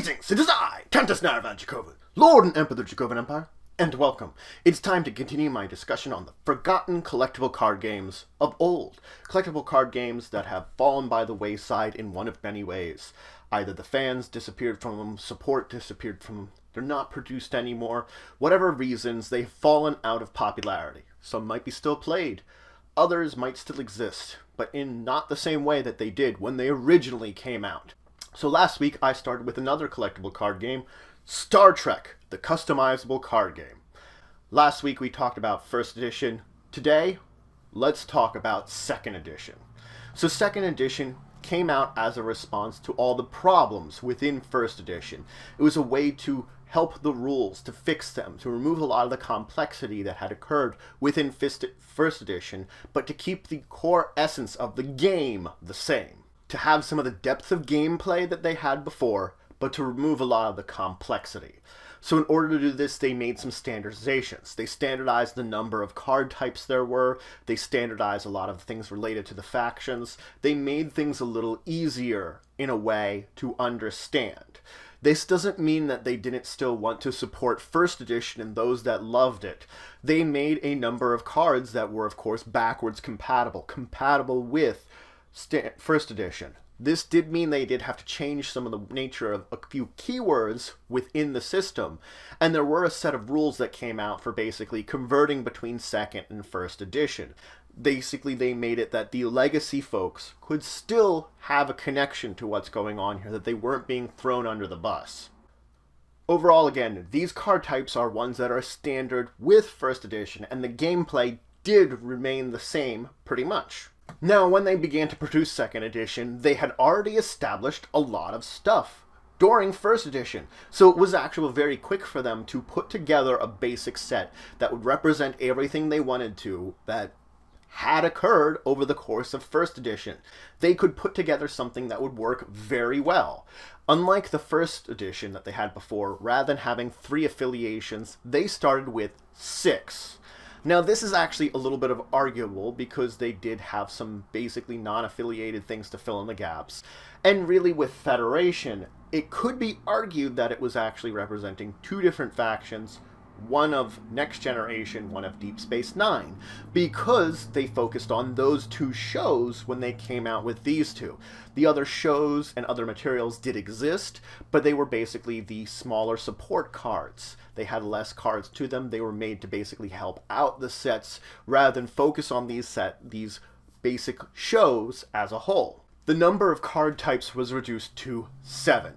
Greetings, it is I, Countess Naravan Dracovin, Lord and Emperor of the Dracovin Empire, and welcome. It's time to continue my discussion on the forgotten collectible card games of old. Collectible card games that have fallen by the wayside in one of many ways. Either the fans disappeared from them, support disappeared from them, they're not produced anymore. Whatever reasons, they've fallen out of popularity. Some might be still played. Others might still exist, but in not the same way that they did when they originally came out. So last week I started with another collectible card game, Star Trek, the customizable card game. Last week we talked about first edition. Today, let's talk about second edition. So second edition came out as a response to all the problems within first edition. It was a way to help the rules, to fix them, to remove a lot of the complexity that had occurred within first edition, but to keep the core essence of the game the same. To have some of the depth of gameplay that they had before, but to remove a lot of the complexity. So in order to do this, they made some standardizations. They standardized the number of card types there were. They standardized a lot of things related to the factions. They made things a little easier, in a way, to understand. This doesn't mean that they didn't still want to support first edition and those that loved it. They made a number of cards that were, of course, backwards compatible with first edition. This did mean they did have to change some of the nature of a few keywords within the system, and there were a set of rules that came out for basically converting between second and first edition. Basically, they made it that the legacy folks could still have a connection to what's going on here, that they weren't being thrown under the bus. Overall, again, these card types are ones that are standard with first edition, and the gameplay did remain the same pretty much. Now, when they began to produce second edition, they had already established a lot of stuff during first edition, so it was actually very quick for them to put together a basic set that would represent everything they wanted to that had occurred over the course of first edition. They could put together something that would work very well. Unlike the first edition that they had before, rather than having 3 affiliations, they started with 6. Now, this is actually a little bit of arguable because they did have some basically non-affiliated things to fill in the gaps. And really with Federation, it could be argued that it was actually representing 2 different factions, one of Next Generation, one of Deep Space Nine, because they focused on those 2 shows when they came out with these 2. The other shows and other materials did exist, but they were basically the smaller support cards. They had less cards to them. They were made to basically help out the sets rather than focus on these basic shows as a whole. The number of card types was reduced to 7.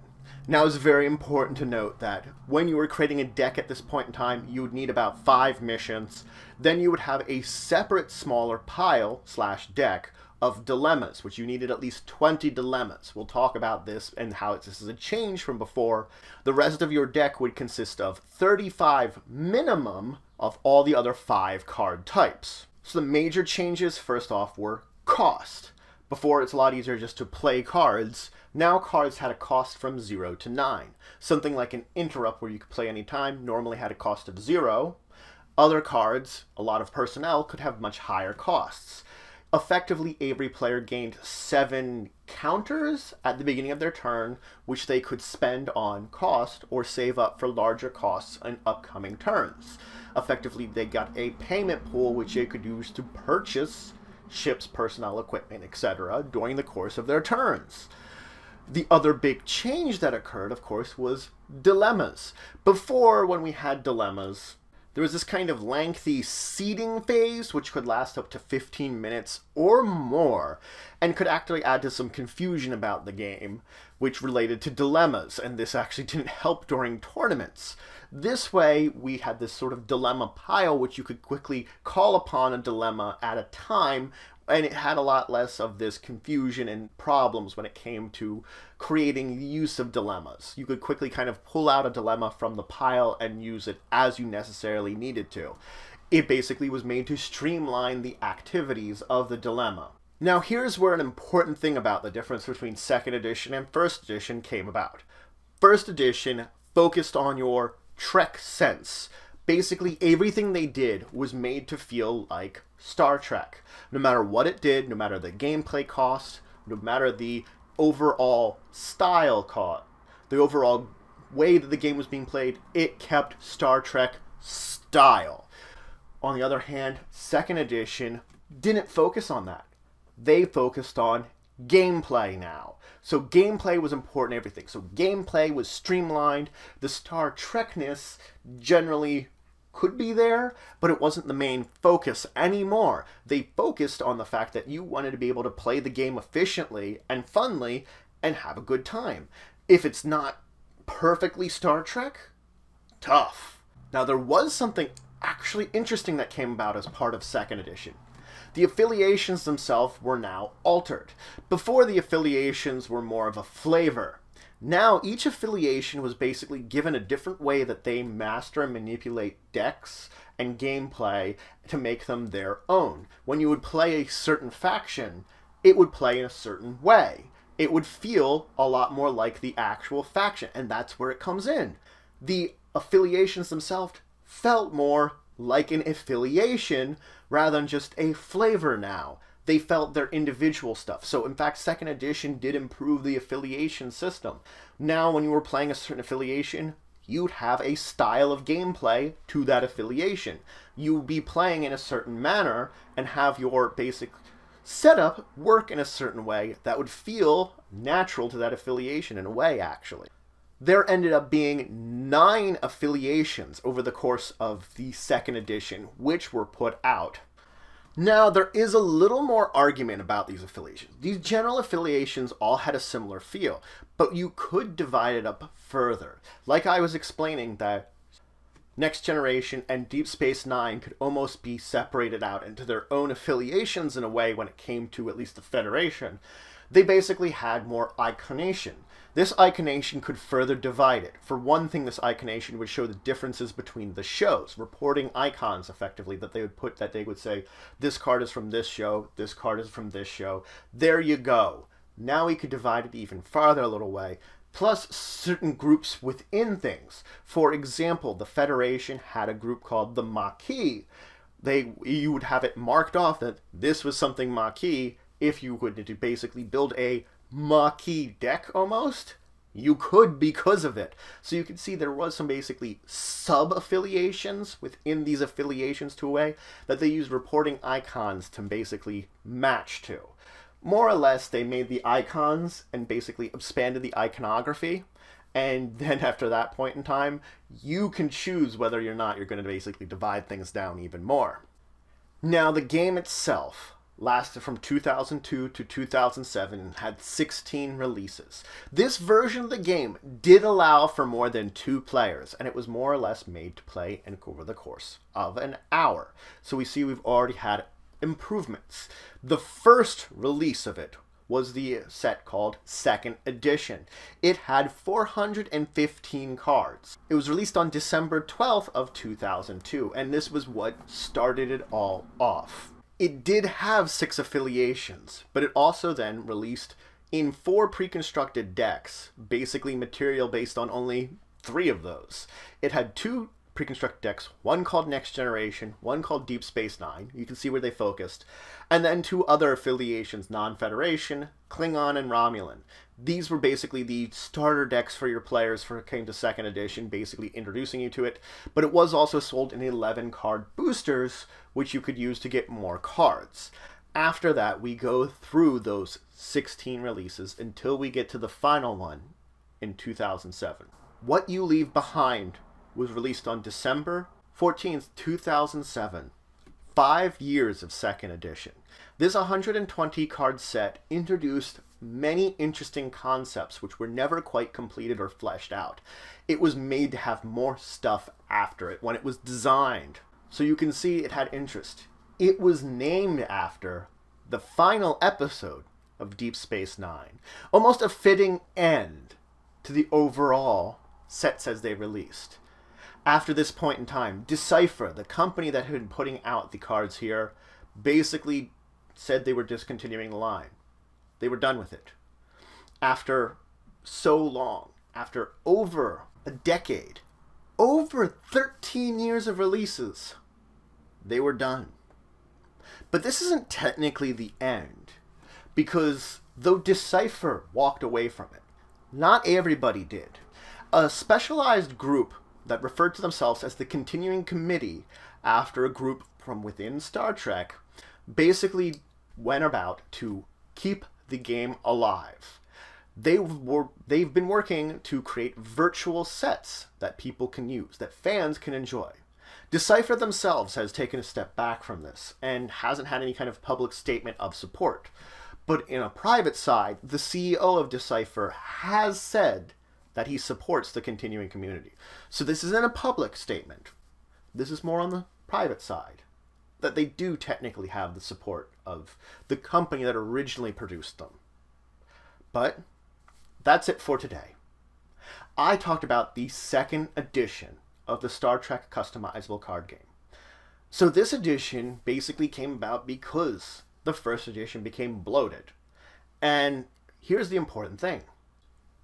Now, it's very important to note that when you were creating a deck at this point in time, you would need about 5 missions. Then you would have a separate smaller pile/deck of dilemmas, which you needed at least 20 dilemmas. We'll talk about this and how this is a change from before. The rest of your deck would consist of 35 minimum of all the other 5 card types. So the major changes, first off, were cost. Before, it's a lot easier just to play cards. Now cards had a cost from 0 to 9. Something like an interrupt where you could play anytime normally had a cost of 0. Other cards, a lot of personnel, could have much higher costs. Effectively, every player gained 7 counters at the beginning of their turn, which they could spend on cost or save up for larger costs in upcoming turns. Effectively, they got a payment pool which they could use to purchase ships, personnel, equipment, etc. during the course of their turns. The other big change that occurred, of course, was dilemmas. Before, when we had dilemmas, there was this kind of lengthy seeding phase, which could last up to 15 minutes or more, and could actually add to some confusion about the game, which related to dilemmas, and this actually didn't help during tournaments. This way, we had this sort of dilemma pile, which you could quickly call upon a dilemma at a time, and it had a lot less of this confusion and problems when it came to creating the use of dilemmas. You could quickly kind of pull out a dilemma from the pile and use it as you necessarily needed to. It basically was made to streamline the activities of the dilemma. Now, here's where an important thing about the difference between second edition and first edition came about. First edition focused on your Trek sense. Basically, everything they did was made to feel like Star Trek. No matter what it did, no matter the gameplay cost, no matter the overall style cost, the overall way that the game was being played, it kept Star Trek style. On the other hand, second edition didn't focus on that. They focused on gameplay now. So gameplay was important in everything. So gameplay was streamlined. The Star Trekness generally could be there, but it wasn't the main focus anymore. They focused on the fact that you wanted to be able to play the game efficiently and funly and have a good time. If it's not perfectly Star Trek, tough. Now there was something actually interesting that came about as part of second edition. The affiliations themselves were now altered. Before, the affiliations were more of a flavor. Now, each affiliation was basically given a different way that they master and manipulate decks and gameplay to make them their own. When you would play a certain faction, it would play in a certain way. It would feel a lot more like the actual faction, and that's where it comes in. The affiliations themselves felt more like an affiliation rather than just a flavor now. They felt their individual stuff. So in fact, second edition did improve the affiliation system. Now when you were playing a certain affiliation, you'd have a style of gameplay to that affiliation. You'd be playing in a certain manner and have your basic setup work in a certain way that would feel natural to that affiliation in a way, actually. There ended up being 9 affiliations over the course of the second edition, which were put out. Now, there is a little more argument about these affiliations. These general affiliations all had a similar feel, but you could divide it up further. Like I was explaining, that Next Generation and Deep Space Nine could almost be separated out into their own affiliations in a way when it came to at least the Federation. They basically had more iconation. This iconation could further divide it. For one thing, this iconation would show the differences between the shows, reporting icons effectively that they would put, that they would say, this card is from this show, this card is from this show. There you go. Now we could divide it even farther a little way. Plus certain groups within things. For example, the Federation had a group called the Maquis. You would have it marked off that this was something Maquis. If you would to basically build a Maquis deck almost, you could because of it. So you can see there was some basically sub-affiliations within these affiliations to a way that they used reporting icons to basically match to. More or less, they made the icons and basically expanded the iconography. And then after that point in time, you can choose whether or not you're going to basically divide things down even more. Now, the game itself lasted from 2002 to 2007 and had 16 releases. This version of the game did allow for more than 2 players, and it was more or less made to play over the course of an hour. So we see we've already had improvements. The first release of it was the set called Second Edition. It had 415 cards. It was released on December 12th of 2002, and this was what started it all off. It did have 6 affiliations, but it also then released in 4 pre-constructed decks, basically material based on only 3 of those. It had 2 pre-constructed decks, one called Next Generation, one called Deep Space Nine. You can see where they focused. And then 2 other affiliations, Non-Federation, Klingon, and Romulan. These were basically the starter decks for your players for it came to second edition, basically introducing you to it. But it was also sold in 11 card boosters, which you could use to get more cards. After that, we go through those 16 releases until we get to the final one in 2007. What You Leave Behind was released on December 14th, 2007. 5 years of second edition. This 120 card set introduced many interesting concepts which were never quite completed or fleshed out. It was made to have more stuff after it when it was designed. So you can see it had interest. It was named after the final episode of Deep Space Nine. Almost a fitting end to the overall sets as they released. After this point in time, Decipher, the company that had been putting out the cards here, basically said they were discontinuing the line. They were done with it. After so long, after over a decade, over 13 years of releases, they were done. But this isn't technically the end, because though Decipher walked away from it, not everybody did. a specialized group that referred to themselves as the Continuing Committee after a group from within Star Trek basically went about to keep the game alive. They've been working to create virtual sets that people can use, that fans can enjoy. Decipher themselves has taken a step back from this and hasn't had any kind of public statement of support. But in a private side, the CEO of Decipher has said that he supports the continuing community. So this isn't a public statement. This is more on the private side, that they do technically have the support of the company that originally produced them. But that's it for today. I talked about the second edition of the Star Trek Customizable card game. So this edition basically came about because the first edition became bloated. And here's the important thing.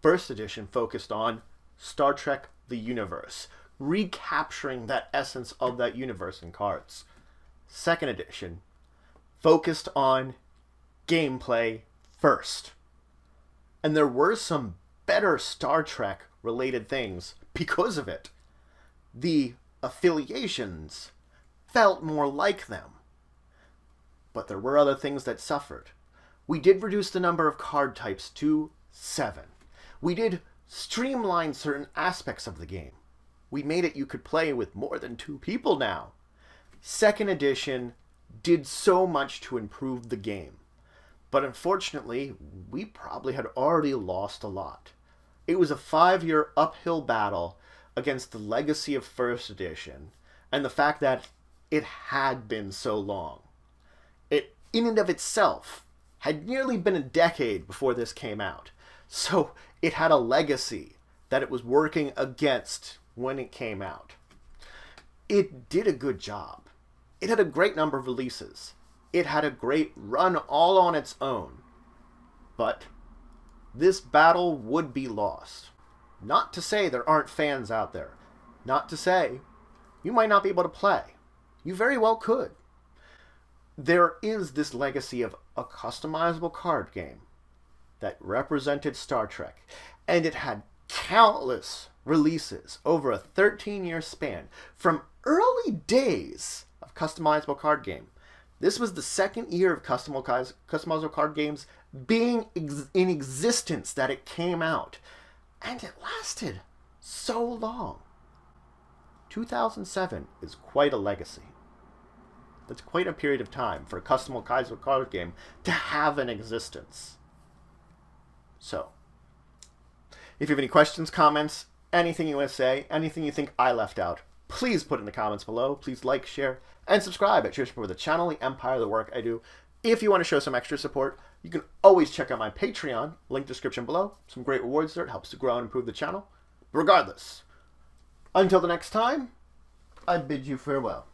First edition focused on Star Trek the universe, recapturing that essence of that universe in cards. Second edition focused on gameplay first. And there were some better Star Trek related things because of it. The affiliations felt more like them. But there were other things that suffered. We did reduce the number of card types to 7. We did streamline certain aspects of the game. We made it you could play with more than 2 people now. Second edition did so much to improve the game. But unfortunately, we probably had already lost a lot. It was a 5-year uphill battle against the legacy of first edition and the fact that it had been so long. It, in and of itself, had nearly been a decade before this came out. So it had a legacy that it was working against when it came out. It did a good job. It had a great number of releases. It had a great run all on its own. But this battle would be lost. Not to say there aren't fans out there. Not to say you might not be able to play. You very well could. There is this legacy of a customizable card game that represented Star Trek, and it had countless releases over a 13-year span from early days of customizable card game. This was the second year of customizable card games being in existence that it came out. And it lasted so long. 2007 is quite a legacy. That's quite a period of time for a customizable card game to have an existence. So, if you have any questions, comments, anything you want to say, anything you think I left out, please put it in the comments below. Please like, share, and subscribe. It shows for the channel, the empire, the work I do. If you want to show some extra support, you can always check out my Patreon, link description below. Some great rewards there. It helps to grow and improve the channel. Regardless, until the next time, I bid you farewell.